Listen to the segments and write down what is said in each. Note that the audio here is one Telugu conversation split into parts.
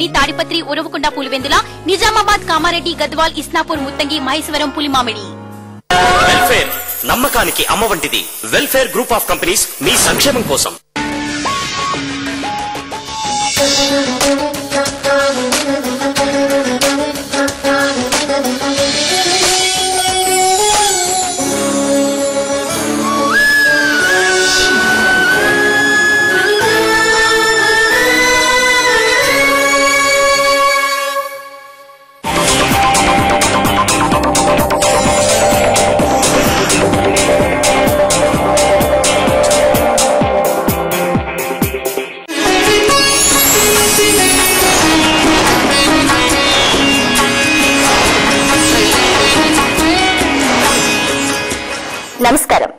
మామిడి, తాడిపత్రి, ఉరవకొండ పులివెందుల, నిజామాబాద్, కామారెడ్డి, గద్వాల్, ఇస్నాపూర్, ముత్తంగి, మహేశ్వరం, పులిమామిడి. వెల్ఫేర్ నమ్మకానికి అమ్మ వంటిది. వెల్ఫేర్ గ్రూప్ ఆఫ్ కంపెనీస్ మీ సంక్షేమం కోసం. నమస్కారం.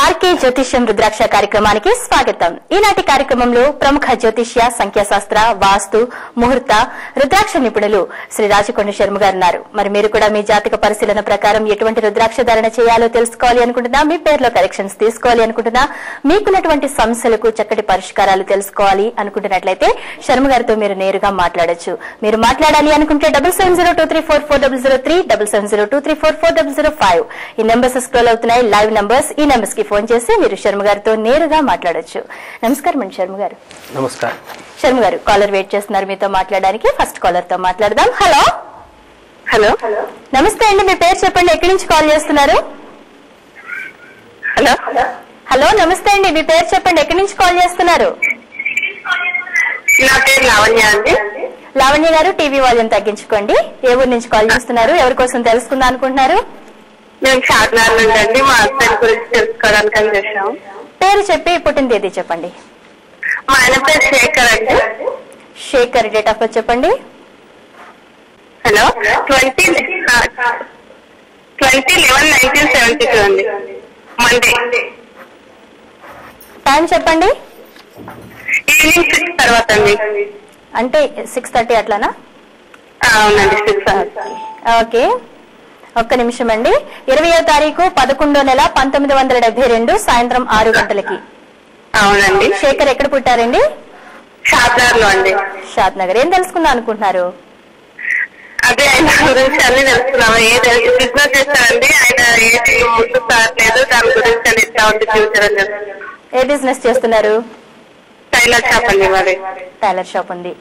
ఆర్కే జ్యోతిష్యం రుద్రాక్ష కార్యక్రమానికి స్వాగతం. ఈనాటి కార్యక్రమంలో ప్రముఖ జ్యోతిష్య, సంఖ్యాశాస్త్ర, వాస్తు, ముహూర్త, రుద్రాక్ష నిపుణులు శ్రీ రాజకొండ శర్మ గారు ఉన్నారు. మరి మీరు కూడా మీ జాతక పరిశీలన ప్రకారం ఎటువంటి రుద్రాక్ష ధారణ చేయాలో తెలుసుకోవాలి అనుకుంటున్నా, మీ పేరులో కరెక్షన్స్ తీసుకోవాలి అనుకుంటున్నా, మీకున్నటువంటి సమస్యలకు చక్కటి పరిష్కారాలు తెలుసుకోవాలి అనుకుంటున్నట్లయితే శర్మ గారితో మీరు నేరుగా మాట్లాడొచ్చు. మీరు మాట్లాడాలి అనుకుంటే 7702344003, 7702344005 ఈ నెంబర్స్ స్క్రోల్ అవుతున్నాయి, లైవ్ నంబర్స్. ఈ నెంబర్స్ కి ఫోన్ చేసి మీరు శర్మ గారితో నేరుగా మాట్లాడొచ్చు. నమస్కారం అండి శర్మ గారు. నమస్కారం శర్మ గారు. కాలర్ వెయిట్ చేస్తున్నారు మీతో మాట్లాడడానికి. ఫస్ట్ కాలర్ తో మాట్లాడదాం. హలో హలో నమస్తే అండి, మీ పేరు చెప్పండి, ఎక్కడి నుంచి కాల్ చేస్తున్నారు? హలో హలో నమస్తే అండి, మీ పేరు చెప్పండి, ఎక్కడి నుంచి కాల్ చేస్తున్నారు? నా పేరు లావణ్య అండి. లావణ్య గారు, టీవీ వాల్యూమ్ తగ్గించుకోండి. ఏ ఊరు నుంచి కాల్ చేస్తున్నారు? ఎవరి కోసం తెలుసుకుందాం అనుకుంటున్నారు? మేము షాద్నగర్ నుండి అండి. మా హస్బెండ్ గురించి తెలుసుకోవడానికి అని చేసాము. పేరు చెప్పి పుట్టిన తేదీ చెప్పండి. మా ఆయన పేరు శేఖర్ అండి. శేఖర్. డేట్ ఆఫ్ బర్త్ చెప్పండి. హలో 20/11/1972 అండి. మండే. టైం చెప్పండి. ఈవినింగ్ 6 తర్వాత అండి. అంటే 6:30 అట్లానా? అవునండి, 6. ఓకే, ఒక్క నిమిషం అండి. 20వ తారీఖు 11వ నెల 1972 సాయంత్రం 6 గంటలకి. అవునండి. శేఖర్ ఎక్కడ పుట్టారండి? షాద్నగర్ లో అండి. షాద్నగర్. ఏం తెలుసుకుందాం అనుకుంటున్నారు? అదే ఆయన గురించి అన్ని తెలుసుకున్నాము. ఏది బిజినెస్ చేస్తారండి ఆయన, ఏది ముందు సారలేదు, దాని గురించి అని ఎట్లా ఉంది ఫ్యూచర్ అని. ఏ బిజినెస్ చేస్తున్నారు? టైలర్ షాప్ అండి. మరి టైలర్ షాప్ ఉంది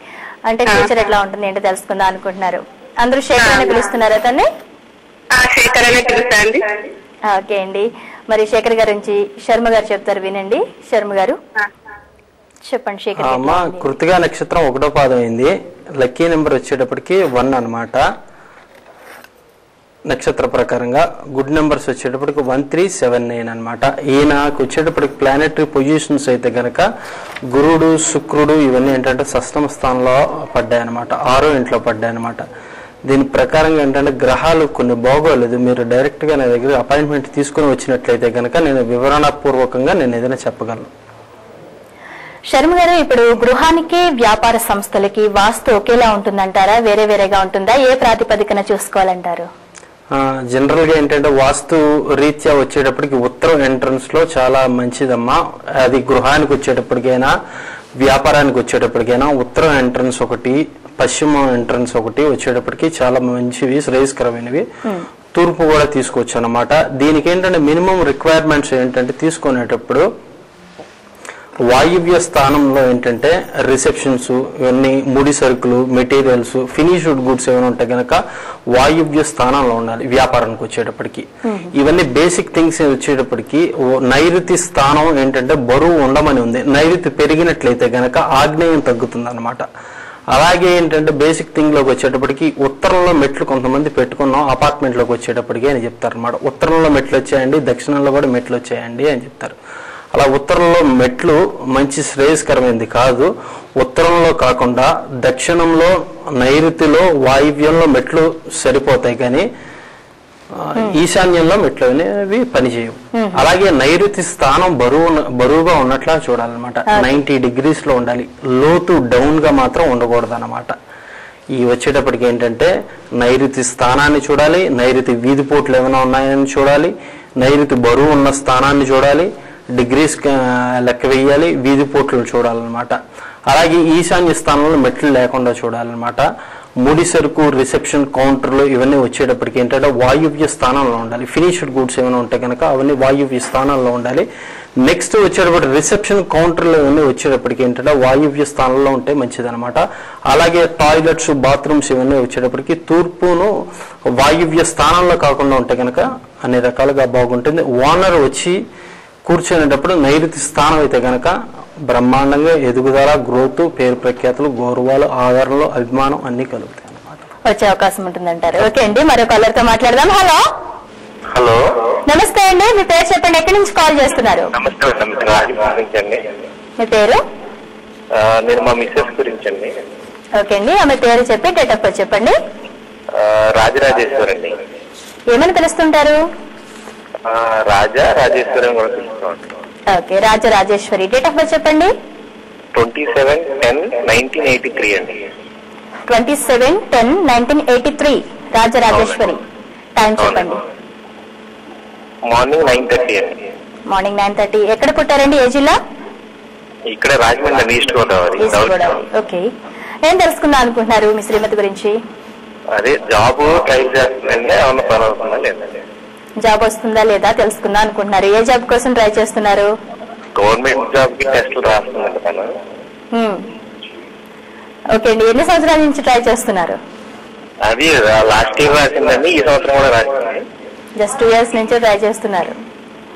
అంటే ఫ్యూచర్ ఎట్లా ఉంటుంది ఏంటో తెలుసుకుందాం అనుకుంటున్నారు. అందరూ శేఖర్ అని పిలుస్తున్నారు అతన్ని? శేఖర్ అనే పిలుస్తాండి. ఓకే అండి. మరి శేఖర్ గారి నుంచి శర్మ గారు చెప్తారు, వినండి. శర్మ గారు చెప్పండి. శేఖర్ అమ్మ, కృతిగా నక్షత్రం 1వ పాదం అయింది. లక్కీ నెంబర్ వచ్చేటప్పటికి 1 అన్నమాట. నక్షత్ర ప్రకారంగా గుడ్ నెంబర్స్ వచ్చేటప్పటికి 1379 అనమాట. ఈయనకు వచ్చేటప్పటికి ప్లానెటరీ పొజిషన్స్ అయితే గనక గురుడు, శుక్రుడు ఇవన్నీ ఏంటంటే షష్టమ స్థానంలో పడ్డాయన్నమాట, 6వ ఇంట్లో పడ్డాయన్నమాట. దీని ప్రకారంగా ఏంటంటే గ్రహాలు కొన్ని బాగోలేదు. మీరు డైరెక్ట్ గా నా దగ్గర అపాయింట్మెంట్ తీసుకుని వచ్చినట్లయితే కనుక నేను వివరణపూర్వకంగా నేను ఏదైనా చెప్పగలను. శర్మ గారు, ఇప్పుడు గృహానికి, వ్యాపార సంస్థలకి వాస్తు ఒకేలా ఉంటుందంటారా? వేరే వేరేగా ఉంటుందా? ఏ ప్రాతిపదికన చూసుకోవాలంటారు? జనరల్ గా ఏంటంటే వాస్తు రీత్యా వచ్చేటప్పటికి ఉత్తరం ఎంట్రన్స్ లో చాలా మంచిదమ్మా. అది గృహానికి వచ్చేటప్పటికైనా, వ్యాపారానికి వచ్చేటప్పటికైనా ఉత్తరం ఎంట్రన్స్ ఒకటి, పశ్చిమ ఎంట్రన్స్ ఒకటి వచ్చేటప్పటికి చాలా మంచివి, శ్రేయస్కరమైనవి. తూర్పు కూడా తీసుకోవచ్చు అన్నమాట. దీనికి ఏంటంటే మినిమం రిక్వైర్మెంట్స్ ఏంటంటే తీసుకునేటప్పుడు వాయువ్య స్థానంలో ఏంటంటే రిసెప్షన్స్, ఇవన్నీ ముడి సరుకులు, మెటీరియల్స్, ఫినిష్డ్ గుడ్స్ ఏమైనా ఉంటే కనుక వాయువ్య స్థానంలో ఉండాలి వ్యాపారానికి వచ్చేటప్పటికి. ఇవన్నీ బేసిక్ థింగ్స్ వచ్చేటప్పటికి నైరుతి స్థానం ఏంటంటే బరువు ఉండమని ఉంది. నైరుతి పెరిగినట్లయితే గనక ఆగ్నేయం తగ్గుతుంది అనమాట. అలాగే ఏంటంటే బేసిక్ థింగ్ లోకి వచ్చేటప్పటికి ఉత్తరంలో మెట్లు కొంతమంది పెట్టుకున్నాం అపార్ట్మెంట్ లోకి వచ్చేటప్పటికి అని చెప్తారు అనమాట. ఉత్తరంలో మెట్లు వచ్చాయండి, దక్షిణంలో కూడా మెట్లు వచ్చాయండి అని చెప్తారు. అలా ఉత్తరంలో మెట్లు మంచి శ్రేయస్కరమైనది కాదు. ఉత్తరంలో కాకుండా దక్షిణంలో, నైరుతిలో, వాయువ్యంలో మెట్లు సరిపోతాయి, కానీ ఈశాన్యంలో మెట్లు అనేవి పనిచేయవు. అలాగే నైరుతి స్థానం బరువుగా ఉన్నట్లా చూడాలన్నమాట. 90 degrees లో ఉండాలి. లోతు డౌన్ గా మాత్రం ఉండకూడదు అన్నమాట. ఈ వచ్చేటప్పటికి ఏంటంటే నైరుతి స్థానాన్ని చూడాలి, నైరుతి వీధిపోట్లు ఏమైనా ఉన్నాయని చూడాలి, నైరుతి బరువు ఉన్న స్థానాన్ని చూడాలి, డిగ్రీస్ లెక్క వేయాలి, వీధిపోట్లు చూడాలన్నమాట. అలాగే ఈశాన్య స్థానంలో మెట్లు లేకుండా చూడాలన్నమాట. ముడి సరుకు, రిసెప్షన్ కౌంటర్లు ఇవన్నీ వచ్చేటప్పటికి ఏంటంటే వాయువ్య స్థానంలో ఉండాలి. ఫినిష్డ్ గూడ్స్ ఏమైనా ఉంటే కనుక అవన్నీ వాయువ్య స్థానంలో ఉండాలి. నెక్స్ట్ వచ్చేటప్పుడు రిసెప్షన్ కౌంటర్లు ఇవన్నీ వచ్చేటప్పటికి ఏంటంటే వాయువ్య స్థానంలో ఉంటే మంచిదన్నమాట. అలాగే టాయిలెట్స్, బాత్రూమ్స్ ఇవన్నీ వచ్చేటప్పటికి తూర్పును వాయువ్య స్థానంలో కాకుండా ఉంటే కనుక అన్ని రకాలుగా బాగుంటుంది. ఓనర్ వచ్చి కూర్చునేటప్పుడు నైరుతి స్థానం అయితే కనుక బ్రహ్మాండంగా ఎదుగుదల, గ్రోత్, పేరు ప్రఖ్యాతులు, గౌరవాలు, ఆదరణలు, అభిమానం అన్ని కలుగుతాయి అన్నమాట. వచ్చే అవకాశం ఉంటుందంటారు. ఓకే అండి, మరో కాలర్తో మాట్లాడదాం. హలో హలో, నమస్తే అండి, మీ పేరు చెప్పండి, ఎక్కడి నుంచి కాల్ చేస్తున్నారు? నమస్తే అండి. మీ పేరు? నేను మా మిస్సెస్ గురించి అండి. ఓకే అండి, ఆమె పేరు చెప్పి డేట్ ఆఫ్ బర్త్ చెప్పండి. రాజరాజేశ్వరి అండి. ఏమని పిలుస్తుంటారు? రాజేశ్వరి కూడా పిలుస్తామండి. Okay, Rajarajeshwari. Date of birth చెప్పండి. 27/10/1983 అండి. 27/10/1983 రాజరాజేశ్వరి. టైం చెప్పండి. మార్నింగ్ 9:30 అండి. మార్నింగ్ 9:30. ఎక్కడ పుట్టారండి? ఏ జిల్లా? ఇక్కడ రాజమండ్రి, ఈస్ట్ గోదావరి. ఓకే, ఏం తెలుసుకుందాం అనుకుంటున్నారు మీ శ్రీమతి గురించి? అదే జాబ్ ట్రై చేస్తుందండి, ఏమన్నా పని అవుతుందా లేదండి? జాబ్ వస్తుందా లేదా తెలుసుకుందాం అనుకుంటున్నారు. ఏ జాబ్ కోసం ట్రై చేస్తున్నారు? గవర్నమెంట్ జాబ్ కి టెస్టులు రాస్తుందండి తను. ఓకే అండి, ఎన్ని సంవత్సరాల నుంచి ట్రై చేస్తున్నారు? అది లాస్ట్ ఇయర్ రాసిందండి, ఈ సంవత్సరం కూడా రాసింది. జస్ట్ 2 years నుంచి ట్రై చేస్తున్నారు.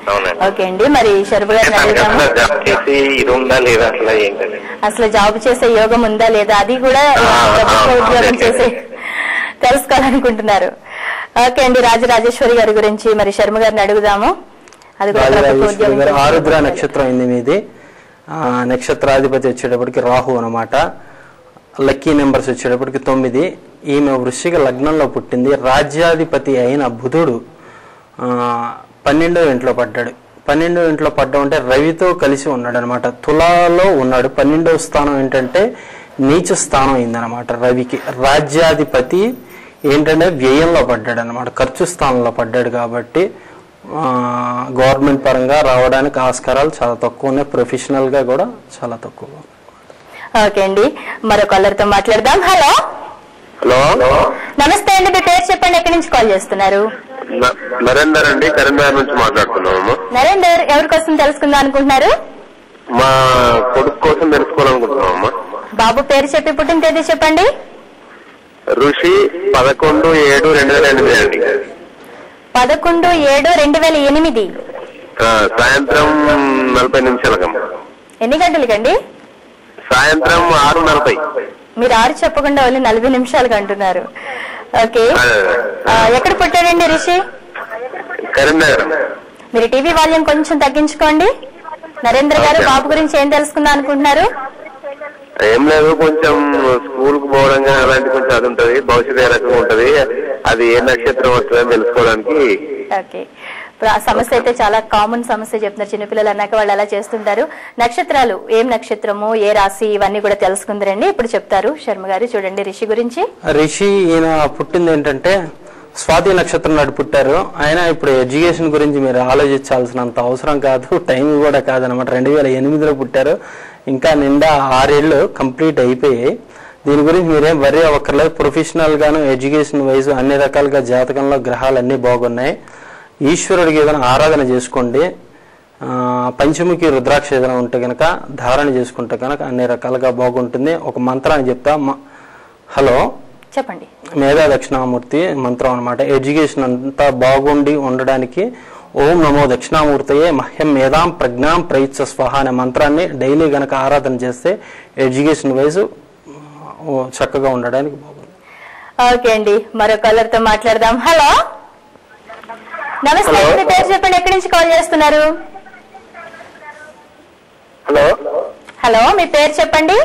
అవునండి. ఓకే అండి, మరి శర్మ గారిని అడుగుదాము. జాబ్ చేసి ఇది ఉందా లేదా అసలు ఏంటండి? అసలు జాబ్ చేసే యోగం ఉందా లేదా అది కూడా ప్రభుత్వ ఉద్యోగం చేసే తెలుసుకోవాలనుకుంటున్నారు. ఓకే అండి, రాజరాజేశ్వరి గారి గురించి మరి శర్మ గారిని అడుగుదాము. అది కూడా ప్రభుత్వ ఉద్యోగం. ఆరుద్ర నక్షత్రం అయింది మీది. నక్షత్రాధిపతి వచ్చేటప్పటికి రాహు అనమాట. లక్కీ నెంబర్స్ వచ్చేటప్పటికి 9. ఈమె వృశ్చిక లగ్నంలో పుట్టింది. రాజ్యాధిపతి అయిన బుధుడు 12వ ఇంట్లో పడ్డాడు. 12వ ఇంట్లో పడ్డం అంటే రవితో కలిసి ఉన్నాడు అనమాట. తులాలో ఉన్నాడు. 12వ స్థానం ఏంటంటే నీచ స్థానం అయిందనమాట రవికి. రాజ్యాధిపతి ఏంటంటే వ్యయంలో పడ్డాడు అనమాట, ఖర్చు స్థానంలో పడ్డాడు. కాబట్టి గవర్నమెంట్ పరంగా రావడానికి ఆస్కారాలు చాలా తక్కువ ఉన్నాయి. ప్రొఫెషనల్ గా కూడా చాలా తక్కువ. ఓకే అండి, మరో కాలర్తో మాట్లాడదాం. హలో హలో, నమస్తే అండి, మీ పేరు చెప్పండి, ఎక్కడి నుంచి కాల్ చేస్తున్నారు? నరేందర్ అండి, కరీంనగర్ నుంచి మాట్లాడుతున్నాము. నరేందర్, ఎవరి కోసం తెలుసుకుందాం అనుకుంటున్నారు? మా కొడుకు కోసం తెలుసుకోవాలనుకుంటున్నామమ్మా. బాబు పేరు చెప్పి పుట్టిన తేదీ చెప్పండి. ఋషి 11/7/2008 అండి. 11/7/2008. సాయంత్రం 40 నిమిషాలకమ్మా. ఎన్ని గంటలకండి? సాయంత్రం 6:40. మీరు 6 చెప్పకుండా ఓన్లీ 40 నిమిషాలకు అంటున్నారు. ఓకే, ఎక్కడ పుట్టాడండి రిషి? కరీంనగర్. మీరు టీవీ వాల్యూమ్ కొంచెం తగ్గించుకోండి. నరేంద్ర గారు, బాబు గురించి ఏం తెలుసుకుందాం అనుకుంటున్నారు? ఏం లేదు, కొంచెం స్కూల్ కు పోవడం అలాంటి కొంచెం అది ఉంటది, భవిష్యత్తు ఏ రకంగా ఉంటది, అది ఏ నక్షత్రం వస్తుందని తెలుసుకోవడానికి. ఓకే, ఇప్పుడు ఆ సమస్య అయితే చాలా కామన్ సమస్య చెప్తున్నారు. చిన్నపిల్లలు అన్నాక వాళ్ళు అలా చేస్తుంటారు. నక్షత్రాలు, ఏం నక్షత్రము, ఏ రాశి, ఇవన్నీ కూడా తెలుసుకుందరండి. ఇప్పుడు చెప్తారు శర్మ గారు. చూడండి రిషి గురించి. రిషి ఈయన పుట్టింది ఏంటంటే స్వాతి నక్షత్రం నాడు పుట్టారు. ఆయన ఇప్పుడు ఎడ్యుకేషన్ గురించి మీరు ఆలోచించాల్సినంత అవసరం కాదు, టైం కూడా కాదనమాట. 2008లో పుట్టారు. ఇంకా నిండా 6 ఏళ్ళు కంప్లీట్ అయిపోయాయి. దీని గురించి మీరేం వరీ అవ్వక్కర్లేదు. ప్రొఫెషనల్ గాను, ఎడ్యుకేషన్ వైజ్ అన్ని రకాలుగా జాతకంలో గ్రహాలు అన్ని బాగున్నాయి. ఈశ్వరుడికి ఏదైనా ఆరాధన చేసుకోండి. పంచముఖి రుద్రాక్ష ఏదైనా ఉంటే కనుక ధారణ చేసుకుంటే కనుక అన్ని రకాలుగా బాగుంటుంది. ఒక మంత్రాన్ని చెప్తా. హలో, చెప్పండి. మేధా దక్షిణామూర్తి మంత్రం అనమాట. ఎడ్యుకేషన్ అంతా బాగుండి ఉండడానికి ఓం నమో దక్షిణామూర్తయే మహ్యం మేధాం ప్రజ్ఞాం ప్రయిత్స స్వహ అనే మంత్రాన్ని డైలీ గనక ఆరాధన చేస్తే ఎడ్యుకేషన్ వైజ్ చక్కగా ఉండడానికి బాగుంది. ఓకే అండి, మరో కాలర్ తో మాట్లాడదాం. హలో, నమస్తే, మీ పేరు చెప్పండి, ఎక్కడి నుంచి కాల్ చేస్తున్నారు? హలో హలో, మీ పేరు చెప్పండి.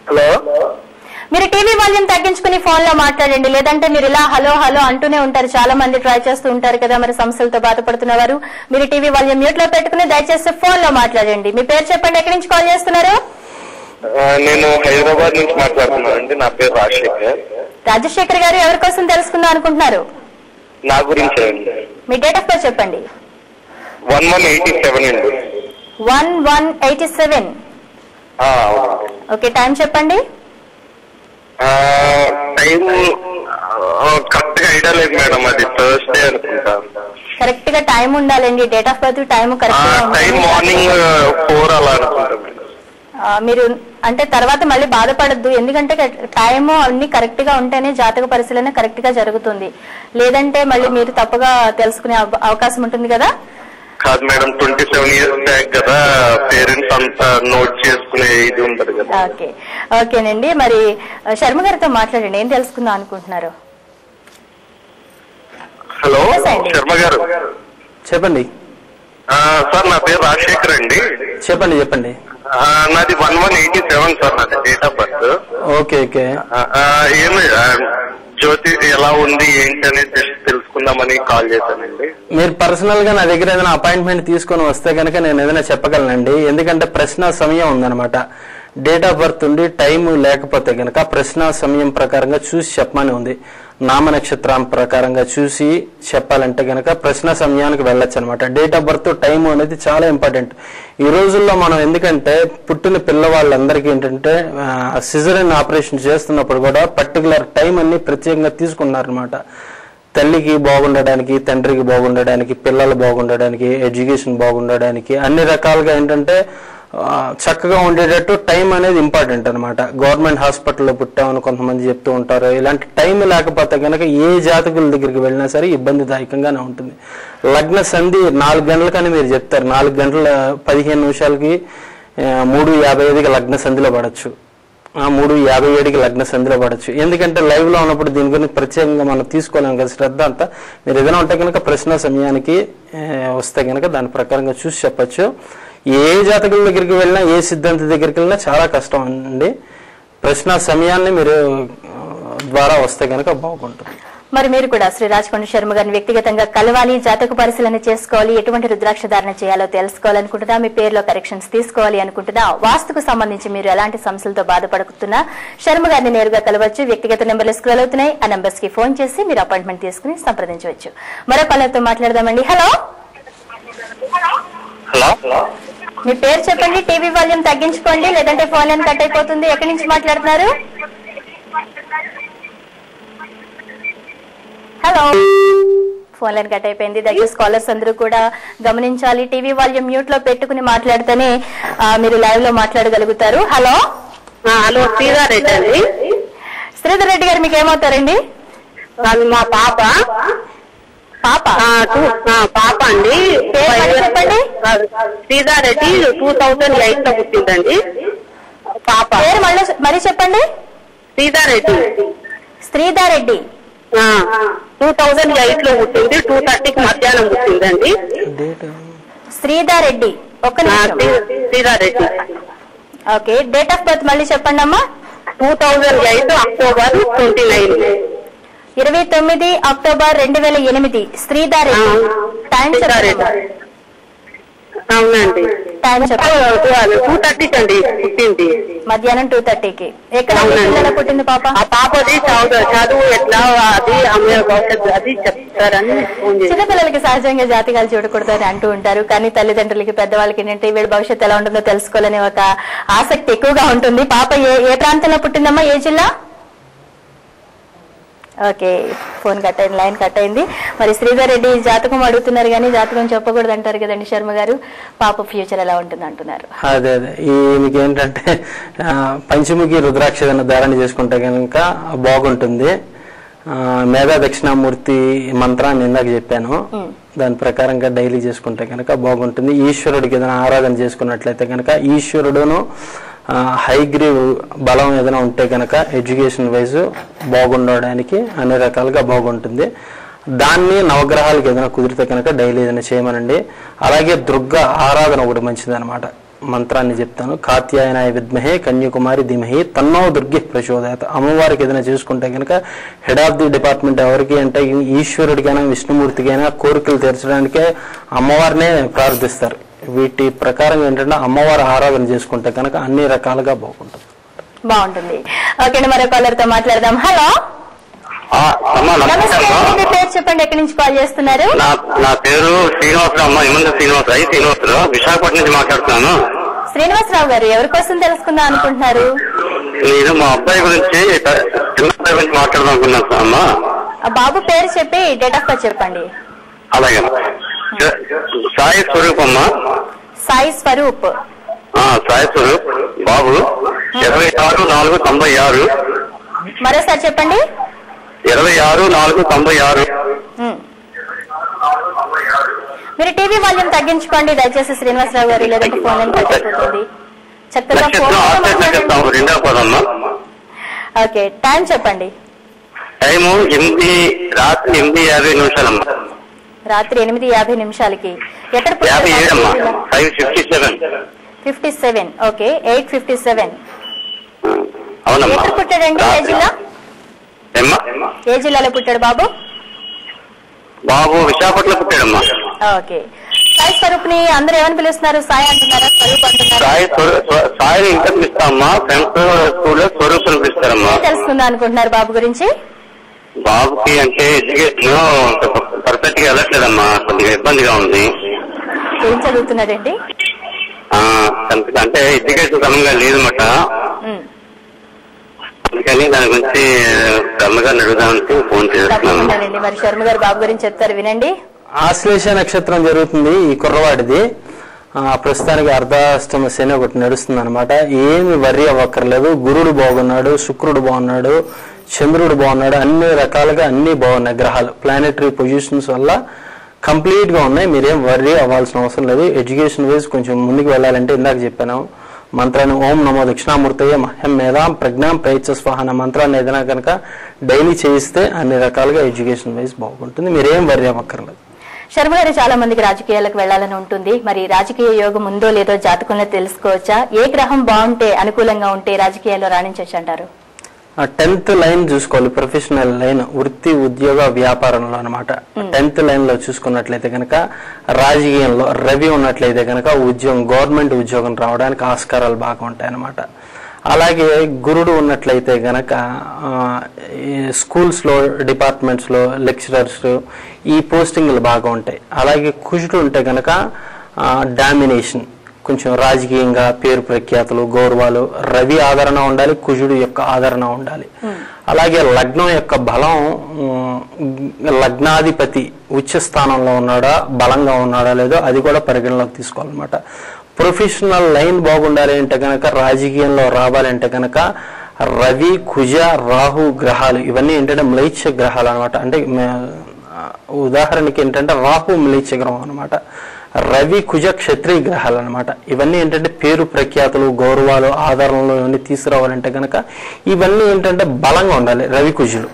హలో, మీరు టీవీ వాల్యూమ్ తగ్గించుకుని ఫోన్ లో మాట్లాడండి, లేదంటే మీరు ఇలా హలో హలో అంటూనే ఉంటారు. చాలా మంది ట్రై చేస్తూ ఉంటారు కదా, మరి సమస్యలతో బాధపడుతున్నవారు. మీరు టీవీ వాల్యూమ్ మ్యూట్ లో పెట్టుకుని దయచేసి ఫోన్ లో మాట్లాడండి. మీ పేరు చెప్పండి, ఎక్కడి నుంచి కాల్ చేస్తున్నారు? నేను హైదరాబాద్ నుంచి మాట్లాడుతున్నానండి. నా పేరు రాజశేఖర్. రాజశేఖర్ గారు, ఎవరి కోసం తెలుసుకుందాం అనుకుంటున్నారు? నా గురించి మీ డేట్ ఆఫ్ బర్త్ చెప్పండి. 1187 అండి. 1187. ఓకే, టైం చెప్పండి. టైం కరెక్ట్ గా ఐడియా లేదు మేడం, అది థర్స్డే అనుకుంటా. కరెక్ట్ గా టైం ఉండాలండి, date of birth time correct గా టైం మార్నింగ్ 4 అలా అనుకుంటా మేడం. మీరు అంటే తర్వాత మళ్ళీ బాధపడద్దు, ఎందుకంటే టైం అన్ని కరెక్ట్ గా ఉంటేనే జాతక పరిశీలన కరెక్ట్ గా జరుగుతుంది. లేదంటే మళ్ళీ మీరు తప్పుగా తెలుసుకునే అవకాశం ఉంటుంది కదా. కాదు మేడం, 27 years బ్యాక్ కదా, పేరెంట్స్ అంతా నోట్ చేసుకునే ఇది ఉంటది కదా. ఓకే, ఓకేనండి. మరి శర్మ గారితో మాట్లాడండి, ఏం తెలుసుకుందాం అనుకుంటున్నారు? హలో శర్మ గారు, చెప్పండి సార్. నా పేరు రాజశేఖర్ అండి. చెప్పండి. నాది 1187 సార్, నాది డేట్ ఆఫ్ బర్త్. ఓకే. ఏమి జ్యోతి ఎలా ఉంది ఏంటి అనేది తెలుసుకుందామని కాల్ చేశానండి. మీరు పర్సనల్ గా నా దగ్గర ఏదైనా అపాయింట్మెంట్ తీసుకొని వస్తే కనుక నేను ఏదైనా చెప్పగలనండి. ఎందుకంటే ప్రశ్న సమయం ఉందన్నమాట. డేట్ ఆఫ్ బర్త్ ఉండి టైం లేకపోతే కనుక ప్రశ్న సమయం ప్రకారంగా చూసి చెప్పమని ఉంది. నామ నక్షత్రం ప్రకారంగా చూసి చెప్పాలంటే కనుక ప్రశ్న సమయానికి వెళ్ళొచ్చు అనమాట. డేట్ ఆఫ్ బర్త్ టైం అనేది చాలా ఇంపార్టెంట్ ఈ రోజుల్లో. మనం ఎందుకంటే పుట్టిన పిల్లవాళ్ళందరికీ ఏంటంటే సిజరీన్ ఆపరేషన్ చేస్తున్నప్పుడు కూడా పర్టికులర్ టైం అన్ని ప్రత్యేకంగా తీసుకున్నారనమాట. తల్లికి బాగుండడానికి, తండ్రికి బాగుండడానికి, పిల్లలు బాగుండడానికి, ఎడ్యుకేషన్ బాగుండడానికి, అన్ని రకాలుగా ఏంటంటే చక్కగా ఉండేటట్టు టైం అనేది ఇంపార్టెంట్ అనమాట. గవర్నమెంట్ హాస్పిటల్లో పుట్టామని కొంతమంది చెప్తూ ఉంటారు. ఇలాంటి టైం లేకపోతే కనుక ఏ జాతకుల దగ్గరికి వెళ్ళినా సరే ఇబ్బందిదాయకంగానే ఉంటుంది. లగ్న సంధి 4 గంటలకని మీరు చెప్తారు, 4 గంటల 15 నిమిషాలకి 3:55కి లగ్న సంధిలో పడచ్చు, 3:57కి లగ్న సంధిలో పడచ్చు. ఎందుకంటే లైవ్ లో ఉన్నప్పుడు దీని గురించి ప్రత్యేకంగా మనం తీసుకోలేము కదా శ్రద్ధ అంతా. మీరు ఏదైనా ఉంటే కనుక ప్రశ్న సమయానికి వస్తే కనుక దాని ప్రకారంగా చూసి చెప్పచ్చు. ఏ జాతకుల దగ్గరికి వెళ్ళినా, ఏ సిద్ధాంత దగ్గరికి వెళ్ళినా చాలా కష్టం అండి. ప్రశ్న సమయాన్ని మీరు ద్వారా వస్తే కనుక బాగుంటుంది. మరి మీరు కూడా శ్రీ రాజకొండ శర్మ గారిని వ్యక్తిగతంగా కలవాలి, జాతక పరిశీలన చేసుకోవాలి, ఎటువంటి రుద్రాక్ష ధారణ చేయాలో తెలుసుకోవాలనుకుంటున్నా, మీ పేరులో కరెక్షన్స్ తీసుకోవాలి అనుకుంటున్నా, వాస్తుకు సంబంధించి మీరు ఎలాంటి సమస్యలతో బాధపడుతున్నా శర్మ గారిని నేరుగా కలవచ్చు. వ్యక్తిగత నెంబర్లు స్క్రోల్ అవుతున్నాయి, ఆ నెంబర్స్ కి ఫోన్ చేసి మీరు అపాయింట్మెంట్ తీసుకుని సంప్రదించవచ్చు. మరో కాలర్తో మాట్లాడదామండి. హలో, మీ పేరు చెప్పండి, టీవీ వాల్యూమ్ తగ్గించుకోండి, లేదంటే ఫోన్ లైన్ కట్ అయిపోతుంది. ఎక్కడి నుంచి మాట్లాడుతున్నారు? హలో, ఫోన్ లైన్ కట్ అయిపోయింది. దయచేసి కాలర్స్ అందరూ కూడా గమనించాలి, టీవీ వాల్యూమ్ మ్యూట్ లో పెట్టుకుని మాట్లాడితేనే మీరు లైవ్ లో మాట్లాడగలుగుతారు. హలో, శ్రీధర్ రెడ్డి అండి. శ్రీధర్ రెడ్డి గారు మీకు ఏమవుతారండి? మా పాప అండి. చెప్పండి. శ్రీధర్ రెడ్డి 2008 లో పుట్టిందండి పాప. పేరు మళ్ళీ చెప్పండి. శ్రీధర్ రెడ్డి. శ్రీధర్ రెడ్డి 2008 లో పుట్టింది, 2:30కి మధ్యాహ్నం పుట్టిందండి. శ్రీధర్ రెడ్డి. ఒక్క నిమిషం. Sridhar Reddy. Okay, date of birth మళ్ళీ చెప్పండి అమ్మా. 2008 October 29. 29 October 2008. Sridhar Reddy. Time చెప్పండి. అవునండి, టైం చెప్పండి. 2:30కి అండి పుట్టింది, మధ్యాహ్నం 2:30కి. ఎక్కడ పుట్టింది పాప? ఆ పాపది చదువు ఎట్లా, అది అమ్మాయి భవిష్యత్తు అది చెప్తారని ఫోన్ చేసి. చిన్నపిల్లలకి సహజంగా జాతకాలు చూడకూడదని అంటూ ఉంటారు, కానీ తల్లిదండ్రులకి పెద్దవాళ్ళకి ఏంటంటే వీళ్ళ భవిష్యత్తు ఎలా ఉంటుందో తెలుసుకోవాలనే ఒక ఆసక్తి ఎక్కువగా ఉంటుంది. పాప ఏ ప్రాంతంలో పుట్టిందమ్మా, ఏ జిల్లా? ఓకే, ఫోన్ కట్ అయింది, లైన్ కట్ అయింది. మరి శ్రీధర్ రెడ్డి జాతకం అడుగుతున్నారు కానీ జాతకం చెప్పకూడదు అంటారు కదండి శర్మ గారు. పాప ఫ్యూచర్ ఎలా ఉంటుంది అంటున్నారు. అదే మీకు ఏంటంటే పంచముఖి రుద్రాక్ష ధారణ చేసుకుంటే కనుక బాగుంటుంది. మేధా దక్షిణామూర్తి మంత్రాన్ని ఇందాక చెప్పాను, దాని ప్రకారంగా డైలీ చేసుకుంటే కనుక బాగుంటుంది. ఈశ్వరుడికి ఏదైనా ఆరాధన చేసుకున్నట్లయితే కనుక ఈశ్వరుడును హైగ్రీవ్ బలం ఏదైనా ఉంటే కనుక ఎడ్యుకేషన్ వైజ్ బాగుండడానికి అన్ని రకాలుగా బాగుంటుంది. దాన్ని నవగ్రహాలకు ఏదైనా కుదిరితే కనుక డైలీ ఏదైనా చేయమనండి. అలాగే దుర్గా ఆరాధన ఒకటి మంచిది అనమాట. మంత్రాన్ని చెప్తాను. కాత్యాయనాయ విద్మహే కన్యాకుమారి ధీమహి తన్నో దుర్గే ప్రచోదయాత. అమ్మవారికి ఏదైనా చేసుకుంటే కనుక హెడ్ ఆఫ్ ది డిపార్ట్మెంట్ ఎవరికి అంటే ఈశ్వరుడికైనా విష్ణుమూర్తికైనా కోరికలు తీర్చడానికే అమ్మవారినే ప్రార్థిస్తారు. వీటి ప్రకారం ఏంటంటే అమ్మవారి ఆరాధన చేసుకుంటే కనుక అన్ని రకాలుగా బాగుంటుంది. ఓకే, మరో కాలర్ తో మాట్లాడదాం. హలో, నమస్తే అండి, మీ పేరు చెప్పండి, ఎక్కడి నుంచి కాల్ చేస్తున్నారు? నా పేరు శ్రీనివాసరావు అమ్మ, ఇమంది శ్రీనివాసరావు, విశాఖపట్నం నుంచి మాట్లాడుతున్నాను. శ్రీనివాసరావు గారు, ఎవరి కోసం తెలుసుకుందాం అనుకుంటున్నారు? నేను మా అబ్బాయి గురించి చిన్న అబ్బాయి గురించి మాట్లాడదాం అనుకున్నాను అమ్మా. ఆ బాబు పేరు చెప్పి డేట్ ఆఫ్ బర్త్ చెప్పండి. అలాగే. సాయి స్వరూప్ అమ్మా. సాయి స్వరూప్. సాయి స్వరూప్ బాబు, 26/4/96. మరోసారి చెప్పండి. 26/4/96. మీరు టీవీ వాల్యూమ్ తగ్గించుకోండి దయచేసి శ్రీనివాసరావు గారు, లేదంటే ఫోన్ అని కట్టయిపోతుంది. చక్కగా ఫోన్. ఓకే, టైం చెప్పండి. టైము రాత్రి 8:50 రాత్రి 8:50 ఎక్కడ 57? ఓకే, 8:57. ఎక్కడ పుట్టాడండి? ఏ జిల్లాలో పుట్టాడు బాబు? బాబు విశాఖపట్నంలో పుట్టాడమ్మా. ఓకే. సాయి స్వరూప్ ని అందరూ ఏమని పిలుస్తున్నారు? సాయి అంటున్నారా, స్వరూప్ అంటున్నారా? సాయి ఇంకా పిలుస్తామా, ఫ్రెండ్స్ స్కూల్లో స్వరూప్ అని పిలుస్తారమ్మా. తెలుసుకుందాం అనుకుంటున్నారు బాబు గురించి? బాబుకి అంటే ఎడ్యుకేషన్ పర్ఫెక్ట్ గా వెళ్ళట్లేదమ్మా, కొద్దిగా ఇబ్బందిగా ఉంది. ఏం చదువుతున్నాడండి? అంటే ఎడ్యుకేషన్ క్రమంగా లేదన్నమాట. అందుకని దాని గురించి శర్మ గారిని అడుగుదామని ఫోన్ చేస్తున్నాను. మరి శర్మ గారు బాబు గురించి చెప్తారు, వినండి. ఆశ్లేష నక్షత్రం జరుగుతుంది ఈ కుర్రవాడిది. ప్రస్తుతానికి అర్ధాష్టమ శని ఒకటి నడుస్తుంది అనమాట. ఏమి వర్రీ అవ్వక్కర్లేదు. గురుడు బాగున్నాడు, శుక్రుడు బాగున్నాడు, చంద్రుడు బాగున్నాడు, అన్ని రకాలుగా అన్ని బాగున్నాయి గ్రహాలు. ప్లానెటరీ పొజిషన్స్ వల్ల కంప్లీట్ గా ఉన్నాయి. మీరేం వర్రీ అవ్వాల్సిన అవసరం లేదు. ఎడ్యుకేషన్ వైజ్ కొంచెం ముందుకు వెళ్ళాలంటే ఇందాక చెప్పాను మంత్రాన్ని ఓం నమో దక్షిణామూర్తయ్య మహ్యం మేధాం ప్రజ్ఞాం ప్రయచ్చ స్వాహ అన్న మంత్రాన్ని ఏదైనా కనుక డైలీ చేయిస్తే అన్ని రకాలుగా ఎడ్యుకేషన్ వైజ్ బాగుంటుంది. మీరేం వర్రీ అవ్వక్కర్లేదు. శర్మ గారు, చాలా మందికి రాజకీయాలకు వెళ్లాలని ఉంటుంది. మరి రాజకీయ యోగం ఉందో లేదో జాతకంలో తెలుసుకోవచ్చా? ఏ గ్రహం బాగుంటే అనుకూలంగా ఉంటే రాజకీయాల్లో రాణించవచ్చు అంటారు? 10th లైన్ చూసుకోవాలి. ప్రొఫెషనల్ లైన్, వృత్తి ఉద్యోగ వ్యాపారంలో అనమాట. 10th లైన్ లో చూసుకున్నట్లయితే కనుక రాజకీయంలో రవి ఉన్నట్లయితే కనుక ఉద్యోగం, గవర్నమెంట్ ఉద్యోగం రావడానికి ఆస్కారాలు బాగా ఉంటాయి అన్నమాట. అలాగే గురుడు ఉన్నట్లయితే గనక స్కూల్స్ లో, డిపార్ట్మెంట్స్ లో లెక్చరర్స్ ఈ పోస్టింగ్లు బాగా ఉంటాయి. అలాగే కుజుడు ఉంటే గనక డామినేషన్, కొంచెం రాజకీయంగా పేరు ప్రఖ్యాతులు, గౌరవాలు. రవి ఆదరణ ఉండాలి, కుజుడు యొక్క ఆదరణ ఉండాలి. అలాగే లగ్నం యొక్క బలం, లగ్నాధిపతి ఉచ్చ స్థానంలో ఉన్నాడా, బలంగా ఉన్నాడా లేదో అది కూడా పరిగణలోకి తీసుకోవాలన్నమాట. ప్రొఫెషనల్ లైన్ బాగుండాలి అంటే కనుక, రాజకీయంలో రావాలంటే కనుక రవి, కుజ, రాహు గ్రహాలు ఇవన్నీ ఏంటంటే మ్లేచ్ఛ గ్రహాలు అనమాట. అంటే ఉదాహరణకి ఏంటంటే రాహు మ్లేచ్ఛ గ్రహం అనమాట. రవి, కుజ క్షత్రియ గ్రహాలు అనమాట. ఇవన్నీ ఏంటంటే పేరు ప్రఖ్యాతులు, గౌరవాలు, ఆదరణలు ఇవన్నీ తీసుకురావాలంటే కనుక ఇవన్నీ ఏంటంటే బలంగా ఉండాలి. రవి, కుజులు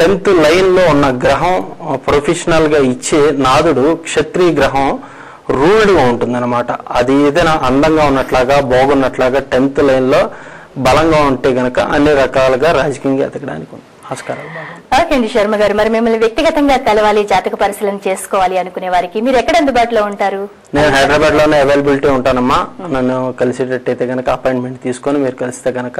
10th లైన్ లో ఉన్న గ్రహం ప్రొఫెషనల్ గా ఇచ్చే నాదుడు క్షత్రియ గ్రహం రూల్డ్ గా ఉంటుంది అనమాట. అది ఏదైనా అందంగా ఉన్నట్లాగా, బాగున్నట్లాగా 10th లైన్ లో బలంగా ఉంటే గనక అన్ని రకాలుగా రాజకీయంగా ఎదగడానికి ఆస్కారాలు బాగా. ఓకే అండి శర్మ గారు, మరి మిమ్మల్ని వ్యక్తిగతంగా కలవాలి, జాతక పరిశీలన చేసుకోవాలి అనుకునే వారికి మీరు ఎక్కడ అందుబాటులో ఉంటారు? నేను హైదరాబాద్ లోనే అవైలబిలిటీ ఉంటానమ్మా. నన్ను కలిసేటట్టయితే కనుక అపాయింట్మెంట్ తీసుకొని మీరు కలిస్తే కనుక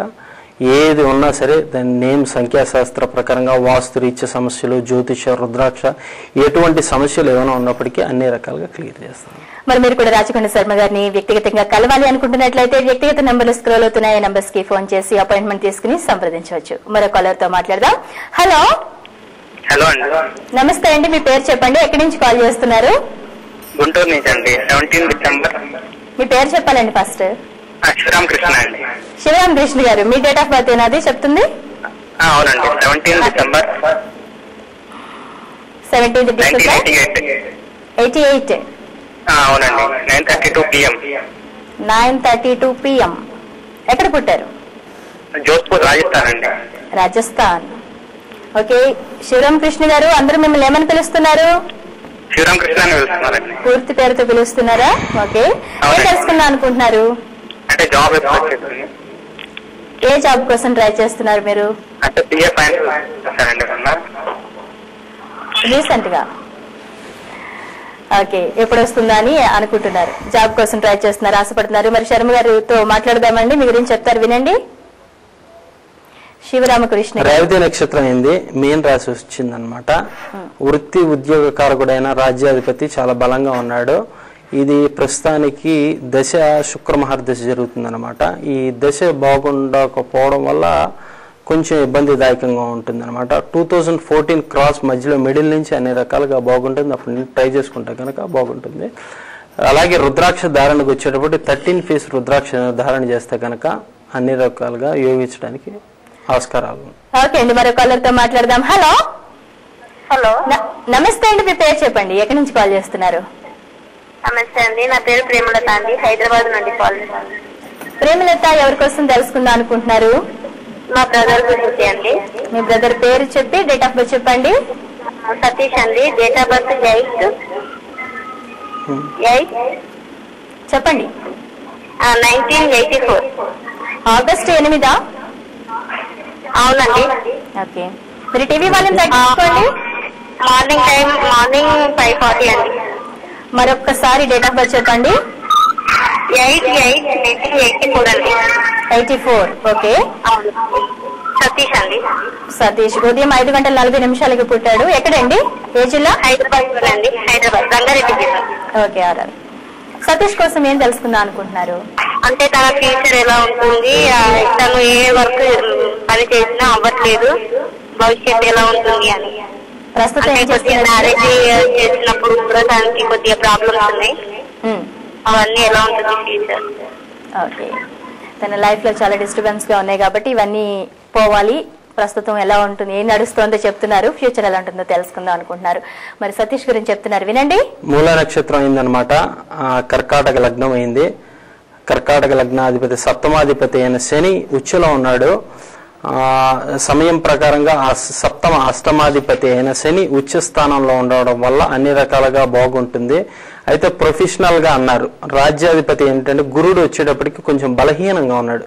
ఏది ఉన్నా సరే దాని నేమ్, సంఖ్యాశాస్త్ర ప్రకారంగా వాస్తు రీత్యా సమస్యలు, జ్యోతిష, రుద్రాక్ష ఎటువంటి సమస్యలు ఏమైనా ఉన్నప్పటికీ అన్ని రకాలుగా క్లియర్ చేస్తాను. మరి మీరు కూడా రాచకొండ శర్మ గారిని వ్యక్తిగతంగా కలవాలి అనుకుంటున్నట్లయితే వ్యక్తిగత నెంబర్లు స్క్రోల్ అవుతున్నాయి. నెంబర్స్ కి ఫోన్ చేసి అపాయింట్మెంట్ తీసుకుని సంప్రదించవచ్చు. మరో కాలర్ తో మాట్లాడదాం. హలో. హలో అండి. నమస్తే అండి, మీ పేరు చెప్పండి, ఎక్కడి నుంచి కాల్ చేస్తున్నారు? గుంటూరు నుంచి అండి. 17 డిసెంబర్. మీ పేరు చెప్పాలండి ఫస్ట్. శివరామకృష్ణ అండి. శివరామకృష్ణ గారు, మీ డేట్ ఆఫ్ బర్త్ ఏనాది చెప్తుంది? అవునండి, 17 డిసెంబర్ 88. అవునండి, 9:32 PM. 9:32 PM. ఎక్కడ పుట్టారు? జోధ్పూర్, రాజస్థాన్ అండి. రాజస్థాన్. ఓకే శివరామకృష్ణ గారు, అందరూ మిమ్మల్ని ఏమని పిలుస్తున్నారు? శివరామకృష్ణ అని పిలుస్తున్నారండి. పూర్తి పేరుతో పిలుస్తున్నారా? ఓకే, ఏం తెలుసుకుందాం అనుకుంటున్నారు? అంటే జాబ్ ఎప్పుడు వచ్చేస్తుంది? ఏ జాబ్ కోసం ట్రై చేస్తున్నారు మీరు? అంటే PF రీసెంట్ గా. ఓకే, ఎప్పుడు వస్తుందా అని అనుకుంటున్నారు, జాబ్ కోసం ట్రై చేస్తున్నారు, ఆశపడుతున్నారు. మరి శర్మ గారితో మాట్లాడదామండి, మీ గురించి చెప్తారు, వినండి. శివరామకృష్ణ రేవతి నక్షత్రం అయింది, మీన్ రాశి వచ్చిందనమాట. వృత్తి ఉద్యోగ కారకుడైన రాజ్యాధిపతి చాలా బలంగా ఉన్నాడు. ఇది ప్రస్తుతానికి దశ శుక్ర మహర్దశ జరుగుతుందన్నమాట. ఈ దశ బాగుండకపోవడం వల్ల కొంచెం ఇబ్బందిదాయకంగా ఉంటుందన్నమాట. 2014 క్రాస్ మధ్యలో మిడిల్ నుంచి అన్ని రకాలుగా బాగుంటుంది. అప్పుడు నేను ట్రై చేసుకుంటే కనుక బాగుంటుంది. అలాగే రుద్రాక్ష ధారణకు వచ్చేటప్పుడు 13 ఫేస్ రుద్రాక్ష ధారణ చేస్తే కనుక అన్ని రకాలుగా యోగించడానికి ఆస్కారాలు. ఓకే అండి, మరో కాలర్ తో మాట్లాడదాం. హలో హలో నమస్తే అండి, మీ పేరు చెప్పండి, ఎక్కడి నుంచి కాల్ చేస్తున్నారు? నమస్తే అండి, నా పేరు ప్రేమలత అండి, హైదరాబాద్ నుండి కాల్. ప్రేమలత, ఎవరి కోసం తెలుసుకుందాం అనుకుంటున్నారు? మా బ్రదర్ గురించి అండి. మీ బ్రదర్ పేరు చెప్పి డేట్ ఆఫ్ బర్త్ చెప్పండి. సతీష్ అండి, డేట్ ఆఫ్ బర్త్ 8 చెప్పండి. 1984. ఆగస్టు 8. అవునండి. ఓకే, మీరు టీవీ వాళ్ళని తగ్గించుకోండి. మార్నింగ్ 5:40 అండి. మరొక్కసారి డేట్ ఆఫ్ బర్త్ చెప్పండి. 8/8/1984 అండి. 84. ఓకే. అవును, సతీష్ అండి. సతీష్ ఉదయం 5:40 పుట్టాడు. ఎక్కడండి, ఏ జిల్లా? హైదరాబాద్ అండి, హైదరాబాద్ రంగారెడ్డి జిల్లా. Okay, RR. సతీష్ కోసం ఏం తెలుసుకుందాం అనుకుంటున్నారు? అంటే తన ఫ్యూచర్ ఎలా ఉంటుంది, తను ఏ వర్క్ పని చేసినా అవ్వట్లేదు, భవిష్యత్తు ఎలా ఉంటుంది అని. ప్రస్తుతం ఏం కొద్దిగా మ్యారేజ్ చేసినప్పుడు కూడా తనకి కొద్దిగా ప్రాబ్లమ్స్ ఉన్నాయి, అవన్నీ ఎలా ఉంటుంది ఫ్యూచర్. ఓకే, తన లైఫ్ లో చాలా డిస్టర్బెన్స్ గా ఉన్నాయి కాబట్టి ఇవన్నీ పోవాలి. ప్రస్తుతం ఎలా ఉంటుంది, ఏం నడుస్తుందో చెప్తున్నారు, ఫ్యూచర్ ఎలా ఉంటుందో తెలుసుకుందాం అనుకుంటున్నారు. మరి సతీష్ గురించి చెప్తున్నారు, వినండి. మూల నక్షత్రం అయిందనమాట. కర్కాటక లగ్నం అయింది. కర్కాటక లగ్నాధిపతి సప్తమాధిపతి అయిన శని ఉచ్చులో ఉన్నాడు. సమయం ప్రకారంగా సప్తమ అష్టమాధిపతి అయిన శని ఉచ్చ స్థానంలో ఉండడం వల్ల అన్ని రకాలుగా బాగుంటుంది. అయితే ప్రొఫెషనల్ గా అన్నారు. రాజ్యాధిపతి ఏంటంటే గురుడు వచ్చేటప్పటికి కొంచెం బలహీనంగా ఉన్నాడు.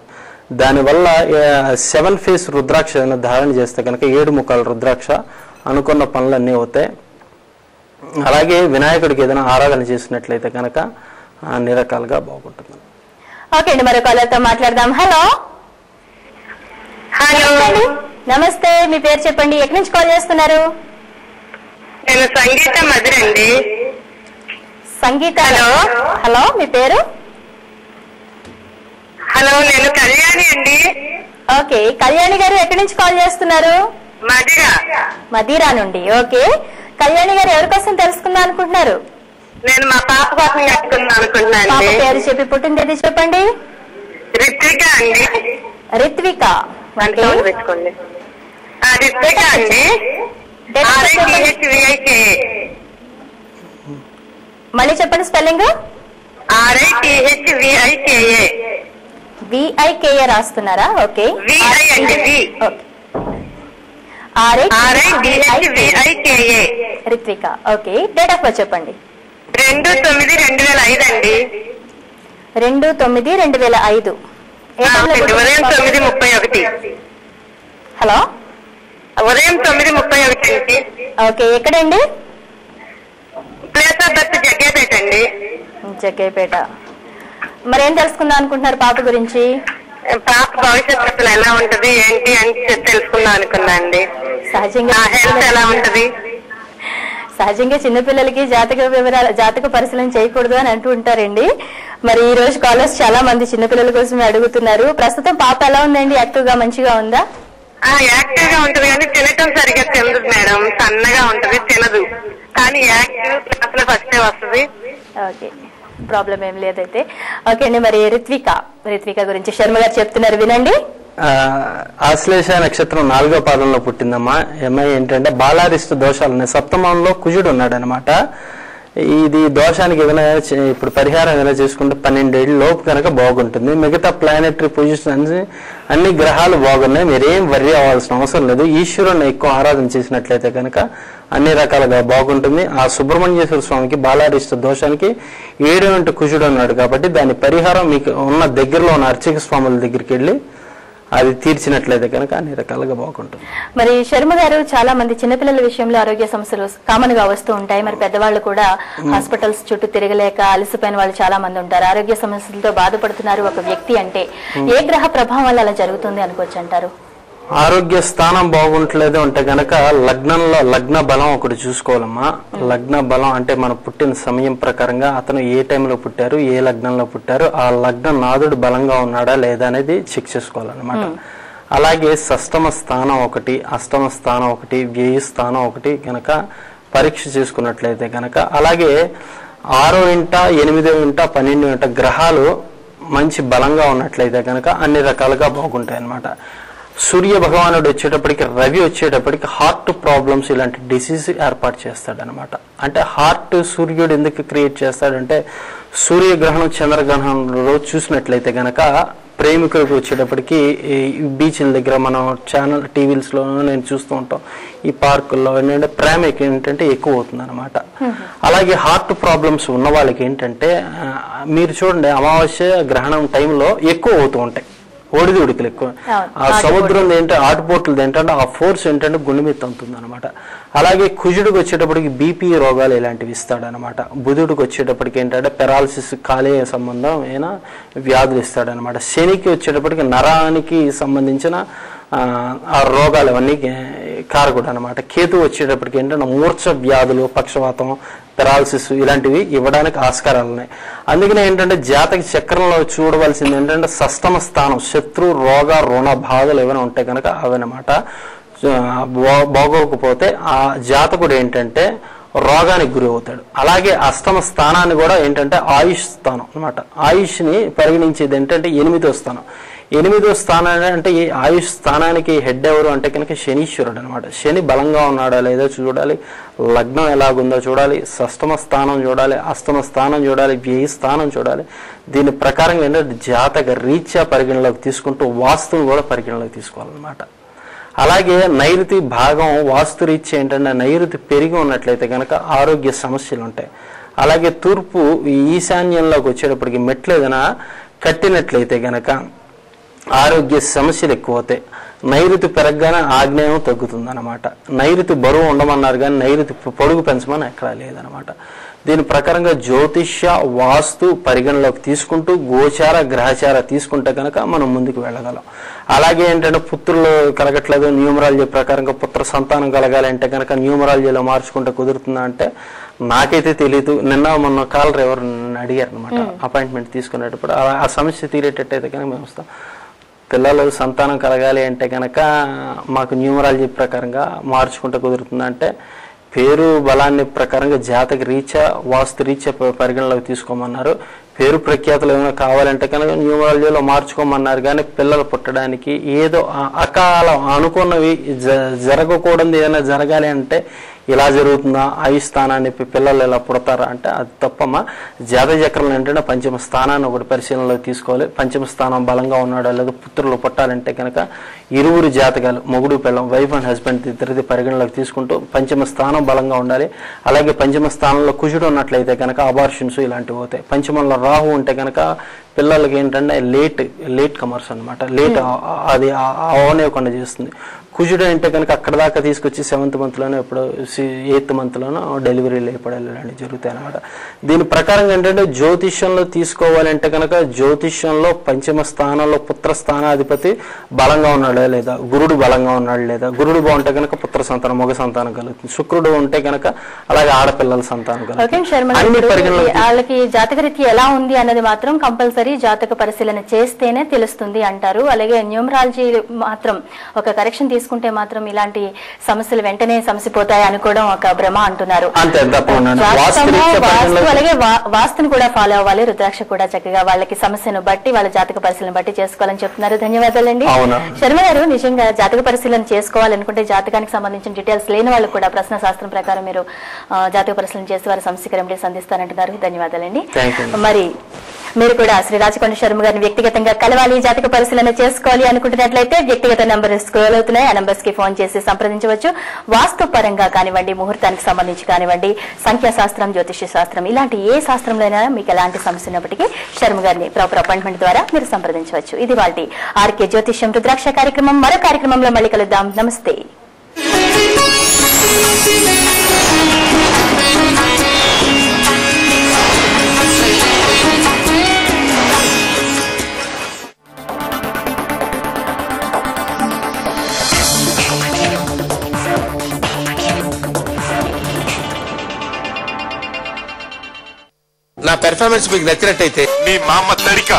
దానివల్ల 7 ఫేస్ రుద్రాక్ష ధారణ చేస్తే కనుక 7 ముఖాల రుద్రాక్ష అనుకున్న పనులన్నీ అవుతాయి. అలాగే వినాయకుడికి ఏదైనా ఆరాధన చేసినట్లయితే కనుక అన్ని రకాలుగా బాగుంటుంది. ఓకే అండి, మరో కాలర్తో మాట్లాడదాం. హలో హలో, నమస్తే, మీ పేరు చెప్పండి, ఎక్కడి నుంచి కాల్ చేస్తున్నారు? నేను సంగీత మధుర్ అండి. సంగీత. హలో. హలో, మీ పేరు? హలో, నేను కళ్యాణి అండి. ఓకే, కళ్యాణి గారు ఎక్కడి నుంచి కాల్ చేస్తున్నారు? మదిరా నుండి. ఓకే, కళ్యాణి గారు ఎవరి కోసం తెలుసుకుందాం అనుకుంటున్నారు? నేను మా పాప కోసం కట్టుకుందాం అనుకుంటున్నాను. పాప పేరు చెప్పి పుట్టిన తేదీ చెప్పండి. రిత్విక అండి. రిత్విక. పెట్టుకోండి. రిత్విక అండి. మళ్ళీ చెప్పండి స్పెల్లింగ్. RITHVIKA. VIKA రాస్తున్నారా? Okay, RITHVIKA. Rithvika. Okay, date of birth చెప్పండి. 2/9/2005 అండి. 2/9/2005. ఉదయం 9:31. హలో, ఉదయం 9:31 అండి. ఓకే, ఎక్కడండి? ప్లేస్ ఆఫ్ బర్త్ జగ్గేపేట అండి. జగ్గేపేట. మరి ఏం తెలుసుకుందాం అనుకుంటున్నారు పాప గురించి? పాప భవిష్యత్తు అసలు ఎలా ఉంటది ఏంటి అని తెలుసుకుందాం అనుకున్నా అండి. సహజంగా హెల్త్ ఎలా ఉంటది? సహజంగా చిన్నపిల్లలకి జాతక పరిశీలన చేయకూడదు అని అంటూ ఉంటారండి. మరి ఈ రోజు కాలర్స్ చాలా మంది చిన్నపిల్లల కోసమే అడుగుతున్నారు. ప్రస్తుతం పాప ఎలా ఉందండి? యాక్టివ్ గా మంచిగా ఉందా? యాక్టివ్ గా ఉంటది కానీ తినటం సరిగ్గా తినదు మేడం. సన్నగా ఉంటది, తినదు. కానీ యాక్టివ్ క్లాస్ లో ఫస్ట్ వస్తుంది. ఓకే, ప్రాబ్లం ఏం లేదైతే. ఓకే అండి, మరి రిత్విక గురించి శర్మ గారు చెప్తున్నారు, వినండి. ఆశ్లేష నక్షత్రం 4వ పాదంలో పుట్టిందమ్మా. అమ్మాయి ఏంటంటే బాలారిస్తు దోషాలు ఉన్నాయి. సప్తమంలో కుజుడు ఉన్నాడు అనమాట. ఇది దోషానికి ఏదైనా ఇప్పుడు పరిహారం ఏదైనా చేసుకుంటే 12 ఏళ్ళ లోపు కనుక బాగుంటుంది. మిగతా ప్లానెటరీ పొజిషన్స్ అన్ని గ్రహాలు బాగున్నాయి, మీరేం వర్రీ అవ్వాల్సిన అవసరం లేదు. ఈశ్వరుని ఎక్కువ ఆరాధన చేసినట్లయితే కనుక అన్ని రకాలుగా బాగుంటుంది. ఆ సుబ్రహ్మణ్యేశ్వర స్వామికి బాలారిస్తు దోషానికి 7 కుజుడు ఉన్నాడు కాబట్టి దాని పరిహారం మీకు ఉన్న దగ్గరలో ఉన్న అర్చక స్వాముల దగ్గరికి వెళ్ళి అది తీర్చినట్లయితే కనుక అన్ని రకాలుగా బాగుంటుంది. మరి శర్మ గారు, చాలా మంది చిన్నపిల్లల విషయంలో ఆరోగ్య సమస్యలు కామన్ గా వస్తూ ఉంటాయి. మరి పెద్దవాళ్ళు కూడా హాస్పిటల్స్ చుట్టూ తిరగలేక అలసిపోయిన వాళ్ళు చాలా మంది ఉంటారు. ఆరోగ్య సమస్యలతో బాధపడుతున్నారు ఒక వ్యక్తి అంటే ఏ గ్రహ ప్రభావం వల్ల అలా జరుగుతుంది అనుకోవచ్చు అంటారు? ఆరోగ్య స్థానం బాగుంటలేదు అంటే గనక లగ్న బలం ఒకటి చూసుకోవాలమ్మా. లగ్న బలం అంటే మనం పుట్టిన సమయం ప్రకారంగా అతను ఏ టైంలో పుట్టారు, ఏ లగ్నంలో పుట్టారు, ఆ లగ్న నాథుడు బలంగా ఉన్నాడా లేదా అనేది చెక్ చేసుకోవాలన్నమాట. అలాగే షష్టమ స్థానం ఒకటి, అష్టమ స్థానం ఒకటి, వ్యయ స్థానం ఒకటి గనక పరీక్ష చేసుకున్నట్లయితే గనక, అలాగే 6వ ఇంట, 8వ ఇంట, 12వ ఇంట గ్రహాలు మంచి బలంగా ఉన్నట్లయితే కనుక అన్ని రకాలుగా బాగుంటాయి అన్నమాట. సూర్య భగవానుడు వచ్చేటప్పటికి, రవి వచ్చేటప్పటికి హార్ట్ ప్రాబ్లమ్స్ ఇలాంటి డిసీజ్ ఏర్పాటు చేస్తాడనమాట. అంటే హార్ట్ సూర్యుడు ఎందుకు క్రియేట్ చేస్తాడంటే, సూర్యగ్రహణం చంద్రగ్రహణంలో చూసినట్లయితే గనక ప్రేమికులకు వచ్చేటప్పటికి బీచ్ల దగ్గర మనం ఛానల్ టీవీస్లో నేను చూస్తూ ఉంటాం, ఈ పార్కుల్లో ఏంటంటే ప్రేమ ఏంటంటే ఎక్కువ అవుతుంది అనమాట. అలాగే హార్ట్ ప్రాబ్లమ్స్ ఉన్న వాళ్ళకి ఏంటంటే మీరు చూడండి, అమావాస్య గ్రహణం టైంలో ఎక్కువ అవుతూ ఉంటాయి ఒడిదుడుకులు ఎక్కువ. ఆ సముద్రం ఏంటంటే ఆటుపోట్లు ఏంటంటే ఆ ఫోర్స్ ఏంటంటే గుండె మీద తంతుంది అనమాట. అలాగే కుజుడికి వచ్చేటప్పటికి బీపీ రోగాలు ఇలాంటివి ఇస్తాడనమాట. బుధుడికి వచ్చేటప్పటికి ఏంటంటే పెరాలసిస్, కాలేయ సంబంధం అయినా వ్యాధులు ఇస్తాడనమాట. శనికి వచ్చేటప్పటికి నరానికి సంబంధించిన ఆ రోగాలు అవన్నీ కారకుడు అనమాట. కేతు వచ్చేటప్పటికి ఏంటంటే మూర్ఛ వ్యాధులు, పక్షవాతం, పెరాలసిస్ ఇలాంటివి ఇవ్వడానికి ఆస్కారాలు ఉన్నాయి. అందుకనే ఏంటంటే జాతక చక్రంలో చూడవలసింది ఏంటంటే షష్టమ స్థానం, శత్రు, రోగ, రుణ బాధలు ఏమైనా ఉంటాయి కనుక అవన్నమాట. బాగోకపోతే ఆ జాతకుడు ఏంటంటే రోగానికి గురి అవుతాడు. అలాగే అష్టమ స్థానాన్ని కూడా ఏంటంటే ఆయుష్ స్థానం అనమాట. ఆయుష్ని పరిగణించేది ఏంటంటే 8వ స్థానం. 8వ స్థానాన్ని అంటే ఈ ఆయుష్ స్థానానికి హెడ్ ఎవరు అంటే కనుక శనీశ్వరుడు అనమాట. శని బలంగా ఉన్నాడా లేదా చూడాలి, లగ్నం ఎలాగుందో చూడాలి, షష్టమ స్థానం చూడాలి, అష్టమ స్థానం చూడాలి, వ్యయ స్థానం చూడాలి. దీని ప్రకారంగా ఏంటంటే జాతక రీత్యా పరిగణలోకి తీసుకుంటూ వాస్తుని కూడా పరిగణలోకి తీసుకోవాలన్నమాట. అలాగే నైరుతి భాగం వాస్తు రీత్యా ఏంటంటే నైరుతి పెరిగి ఉన్నట్లయితే కనుక ఆరోగ్య సమస్యలు ఉంటాయి. అలాగే తూర్పు ఈశాన్యంలోకి వచ్చేటప్పటికి మెట్లు ఏదైనా కట్టినట్లయితే గనక ఆరోగ్య సమస్యలు ఎక్కువ అవుతాయి. నైరుతి పెరగగానే ఆగ్నేయం తగ్గుతుంది అనమాట. నైరుతి బరువు ఉండమన్నారు కానీ నైరుతి పొడుగు పెంచమని ఎక్కడా లేదనమాట. దీని ప్రకారంగా జ్యోతిష్య వాస్తు పరిగణలోకి తీసుకుంటూ గోచార గ్రహచార తీసుకుంటే కనుక మనం ముందుకు వెళ్ళగలం. అలాగే ఏంటంటే పుత్రులు కలగట్లేదు, న్యూమరాలజీ ప్రకారంగా పుత్ర సంతానం కలగాలి అంటే కనుక న్యూమరాలజీలో మార్చుకుంటే కుదురుతుందా అంటే నాకైతే తెలియదు. మొన్న కాలర్ ఎవరు అడిగారు అనమాట, అపాయింట్మెంట్ తీసుకునేటప్పుడు ఆ సమస్య తీరేటట్టయితే కనుక మేము వస్తాం. పిల్లలు సంతానం కలగాలి అంటే కనుక మాకు న్యూమరాలజీ ప్రకారంగా మార్చుకుంటే కుదురుతుందా అంటే పేరు బలాన్ని ప్రకారంగా జాతక రీత్యా వాస్తు రీత్యా పరిగణలోకి తీసుకోమన్నారు. పేరు ప్రఖ్యాతులు ఏమైనా కావాలంటే కనుక న్యూమరాలజీలో మార్చుకోమన్నారు. కానీ పిల్లలు పుట్టడానికి ఏదో అకాలం అనుకున్నవి జరగకూడదు ఏదైనా జరగాలి అంటే ఇలా జరుగుతుందా, ఆయుష్ స్థానాన్ని పిల్లలు ఇలా పుడతారా అంటే అది తప్పమ్మా. జాతక చక్రంలో ఏంటంటే పంచమ స్థానాన్ని ఒకటి పరిశీలనలోకి తీసుకోవాలి. పంచమ స్థానం బలంగా ఉన్నాడా లేదా, పుత్రులు పుట్టాలంటే కనుక ఇరువురు జాతకాలు, మొగుడు పిల్లం, వైఫ్ అండ్ హస్బెండ్ ఇద్దరిది పరిగణలోకి తీసుకుంటూ పంచమ స్థానం బలంగా ఉండాలి. అలాగే పంచమ స్థానంలో కుజుడు ఉన్నట్లయితే కనుక అబార్షన్స్ ఇలాంటివి అవుతాయి. పంచమంలో రాహు ఉంటే కనుక పిల్లలకి ఏంటంటే లేట్ కమర్స్ అనమాట, లేట్ అది అవనివ్వకుండా చేస్తుంది. కుజుడు అంటే కనుక అక్కడ దాకా తీసుకొచ్చి 7th మంత్లోనో ఎప్పుడో 8th మంత్లోనో డెలివరీలు ఏర్పడాలి ఇలాంటివి జరుగుతాయి అనమాట. దీని ప్రకారంగా ఏంటంటే జ్యోతిష్యంలో తీసుకోవాలంటే కనుక జ్యోతిష్యంలో పంచమ స్థానంలో పుత్ర స్థానాధిపతి బలంగా ఉన్నాడా లేదా, గురుడు బలంగా ఉన్నాడు లేదా, గురుడు బాగుంటే కనుక పుత్ర సంతానం, మగ సంతానం కలుగుతుంది. శుక్రుడు ఉంటే కనుక అలాగే ఆడపిల్లల సంతానం కలుగుతుంది. వాళ్ళకి జాతకరీత్యా ఎలా ఉంది అన్నది మాత్రం కంపల్సరీ జాతక పరిశీలన చేస్తేనే తెలుస్తుంది అంటారు. అలాగే న్యూమరాలజీ మాత్రం ఒక కరెక్షన్ తీసుకుంటే మాత్రం ఇలాంటి సమస్యలు వెంటనే సమసిపోతాయి అనుకోవడం ఒక భ్రమ అంటున్నారు. అలాగే వాస్తుని కూడా ఫాలో అవ్వాలి. రుద్రాక్ష కూడా చక్కగా వాళ్ళకి సమస్యను బట్టి వాళ్ళ జాతక పరిశీలన బట్టి చేసుకోవాలని చెప్తున్నారు. ధన్యవాదాలండి శర్మ గారు. నిజంగా జాతక పరిశీలన చేసుకోవాలనుకుంటే జాతకానికి సంబంధించిన డీటెయిల్స్ లేని వాళ్ళు కూడా ప్రశ్న శాస్త్రం ప్రకారం మీరు జాతక పరిశీలన చేసి వారి సమస్యకి రెమెడీస్ అందిస్తారంటున్నారు. ధన్యవాదాలండి. మరి మీరు కూడా శ్రీ రాచకొండ శర్మ గారిని వ్యక్తిగతంగా కలవాలి, జాతక పరిశీలన చేసుకోవాలి అనుకుంటున్నట్లయితే వ్యక్తిగత నంబర్ స్క్రోల్ అవుతున్నాయి. ఆ నంబర్స్ కి ఫోన్ చేసి సంప్రదించవచ్చు. వాస్తు పరంగా కానివ్వండి, ముహూర్తానికి సంబంధించి కానివ్వండి, సంఖ్యాశాస్త్రం, జ్యోతిష్య శాస్త్రం ఇలాంటి ఏ శాస్త్రంలో మీకు ఎలాంటి సమస్య ఉన్నప్పటికీ శర్మ గారిని ప్రాపర్ అపాయింట్మెంట్ ద్వారా మీరు సంప్రదించవచ్చు. ఇది వాటి ఆర్కే జ్యోతిష్యం రుద్రాక్ష కార్యక్రమం. మరో కార్యక్రమంలో మళ్ళీ కలుద్దాం. నమస్తే. నా పెర్ఫార్మెన్స్ మీకు నచ్చినట్టయితే మీ మామ తడిక